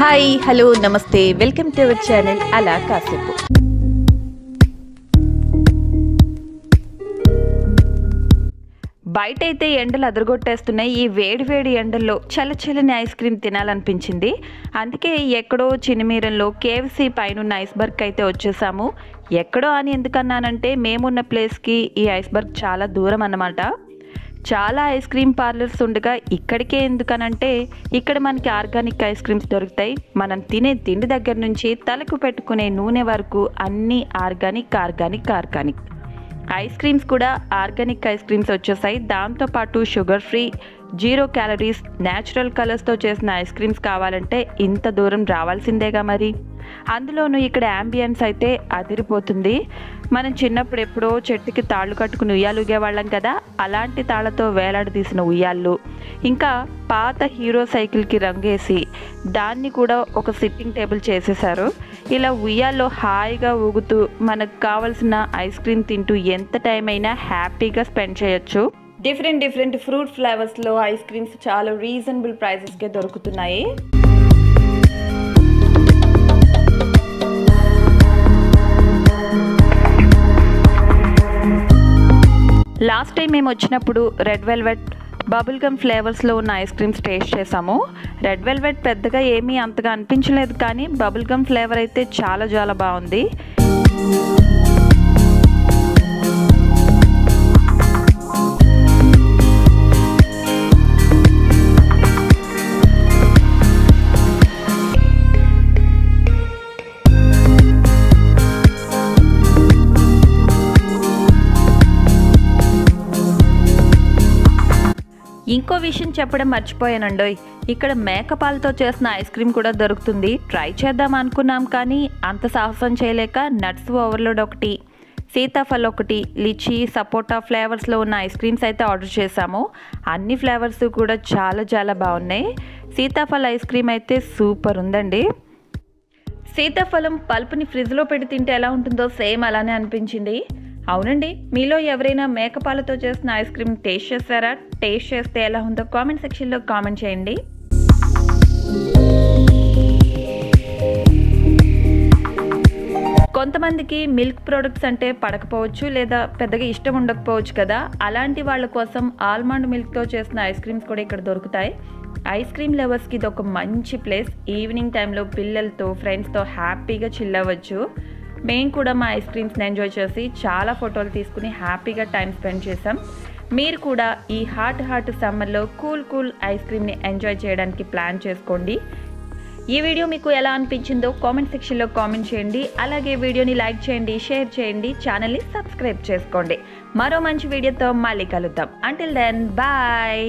Hi hello నమస్తే welcome to our channel అలా కాసేపు. బయట అయితే ఎండలు అదరగొట్టేస్తున్నాయి. ఈ వేడి వేడి ఎండల్లో చల్లచల్లని ఐస్ క్రీమ్ తినాలనిపించింది. అందుకే ఎక్కడో చినిమీరంలో కేఎఫ్సి పైన ఐస్బర్గ్ అయితే వచ్చేసాము. ఎక్కడో అని ఎందుకన్నానంటే మేమున్న ప్లేస్కి ఈ ఐస్బర్గ్ చాలా దూరం అన్నమాట. చాలా ఐస్ క్రీమ్ పార్లర్స్ ఉండగా ఇక్కడికే ఎందుకనంటే ఇక్కడ మనకి ఆర్గానిక్ ఐస్ క్రీమ్స్ దొరుకుతాయి. మనం తినే తిండి దగ్గర నుంచి తలకు పెట్టుకునే నూనె వరకు అన్నీ ఆర్గానిక్. ఐస్ క్రీమ్స్ కూడా ఆర్గానిక్ ఐస్ క్రీమ్స్ వచ్చేసాయి. దాంతోపాటు షుగర్ ఫ్రీ, 0 క్యాలరీస్, న్యాచురల్ కలర్స్తో చేసిన ఐస్ క్రీమ్స్ కావాలంటే ఇంత దూరం రావాల్సిందేగా మరి. అందులోనూ ఇక్కడ యాంబియన్స్ అయితే అదిరిపోతుంది. మనం చిన్నప్పుడు ఎప్పుడో చెట్టుకి తాళ్ళు కట్టుకుని ఉయ్యాలు ఊగేవాళ్ళం కదా, అలాంటి తాళ్లతో వేలాడదీసిన ఉయ్యాళ్ళు, ఇంకా పాత హీరో సైకిల్కి రంగేసి దాన్ని కూడా ఒక సిట్టింగ్ టేబుల్ చేసేసారు. ఇలా ఉయ్యాల్లో హాయిగా ఊగుతూ మనకు కావాల్సిన ఐస్ క్రీమ్ తింటూ ఎంత టైం అయినా హ్యాపీగా స్పెండ్ చేయొచ్చు. డిఫరెంట్ ఫ్రూట్ ఫ్లేవర్స్లో ఐస్ క్రీమ్స్ చాలా రీజనబుల్ ప్రైజెస్కే దొరుకుతున్నాయి. లాస్ట్ టైం మేము వచ్చినప్పుడు రెడ్ వెల్వెట్, బబుల్ గమ్ ఫ్లేవర్స్లో ఉన్న ఐస్ క్రీమ్స్ టేస్ట్ చేసాము. రెడ్ వెల్వెట్ పెద్దగా ఏమీ అంతగా అనిపించలేదు, కానీ బబుల్ గమ్ ఫ్లేవర్ అయితే చాలా బాగుంది. ఇంకో విషయం చెప్పడం మర్చిపోయానండోయ్, ఇక్కడ మేకపాలతో చేసిన ఐస్ క్రీమ్ కూడా దొరుకుతుంది. ట్రై చేద్దాం అనుకున్నాం, కానీ అంత సాహసం చేయలేక నట్స్ ఓవర్లోడ్ ఒకటి, సీతాఫల్ ఒకటి, లిచీ, సపోటా ఫ్లేవర్స్లో ఉన్న ఐస్ క్రీమ్స్ అయితే ఆర్డర్ చేసాము. అన్ని ఫ్లేవర్స్ కూడా చాలా బాగున్నాయి. సీతాఫల్ ఐస్ క్రీమ్ అయితే సూపర్ ఉందండి. సీతాఫలం పల్పుని ఫ్రిడ్జ్లో పెట్టి తింటే ఎలా ఉంటుందో సేమ్ అలానే అనిపించింది. అవునండి, మీలో ఎవరైనా మేకపాలతో చేసిన ఐస్ క్రీమ్ టేస్ట్ చేస్తారా? టేస్ట్ చేస్తే ఎలా ఉందో కామెంట్ సెక్షన్లో కామెంట్ చేయండి. కొంతమందికి మిల్క్ ప్రోడక్ట్స్ అంటే పడకపోవచ్చు, లేదా పెద్దగా ఇష్టం ఉండకపోవచ్చు కదా. అలాంటి వాళ్ళ కోసం ఆల్మండ్ మిల్క్తో చేసిన ఐస్ క్రీమ్స్ కూడా ఇక్కడ దొరుకుతాయి. ఐస్ క్రీమ్ లవర్స్కి ఇది ఒక మంచి ప్లేస్. ఈవినింగ్ టైంలో పిల్లలతో, ఫ్రెండ్స్తో హ్యాపీగా చిల్ అవ్వచ్చు. మేము కూడా మా ఐస్ క్రీమ్స్ని ఎంజాయ్ చేసి చాలా ఫోటోలు తీసుకుని హ్యాపీగా టైం స్పెండ్ చేసాం. మీరు కూడా ఈ హాట్ సమ్మర్లో కూల్ ఐస్ క్రీమ్ని ఎంజాయ్ చేయడానికి ప్లాన్ చేసుకోండి. ఈ వీడియో మీకు ఎలా అనిపించిందో కామెంట్ సెక్షన్లో కామెంట్ చేయండి. అలాగే వీడియోని లైక్ చేయండి, షేర్ చేయండి, ఛానల్ని సబ్స్క్రైబ్ చేసుకోండి. మరో మంచి వీడియోతో మళ్ళీ కలుద్దాం. Until then bye.